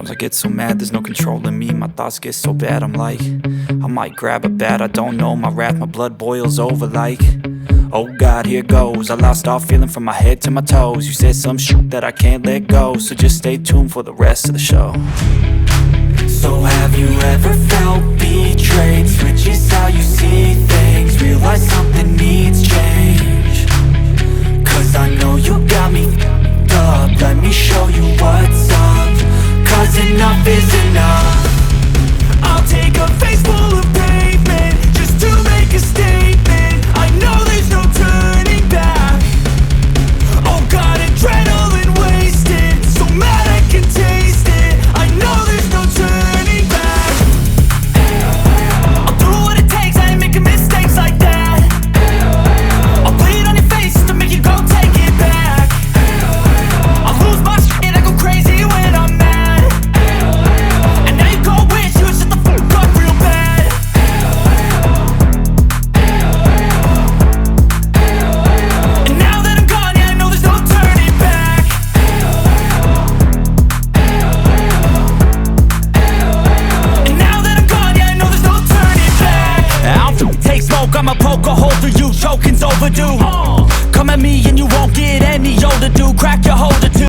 Sometimes I get so mad, there's no controlling me. My thoughts get so bad, I'm like, I might grab a bat, I don't know. My wrath, my blood boils over like, oh God, here goes. I lost all feeling from my head to my toes. You said some shit that I can't let go, so just stay tuned for the rest of the show. So have you ever felt betrayed? Switches how you see things, realize something needs change. Cause I know you got me f***ed up, let me show you what's up. Cause enough is enough. I'll take a face full of pavement just to make a statement. I know there's no turning back. Oh God, adrenaline wasted, so mad I can taste it. I know there's no turning back. I'll do what it takes, I ain't making mistakes like that. I'll bleed on your face to make you go take it back. I'll lose my shit, I go crazy when I'm mad. And now you go wish you would shut the fuck up real bad. And now that I'm gone, yeah, I know there's no turning back. And now that I'm gone, yeah, I know there's no turning back. I don't take smoke, I'ma poke a hole through you, choking's overdue. Come at me and you won't get any older, dude, crack your holder too.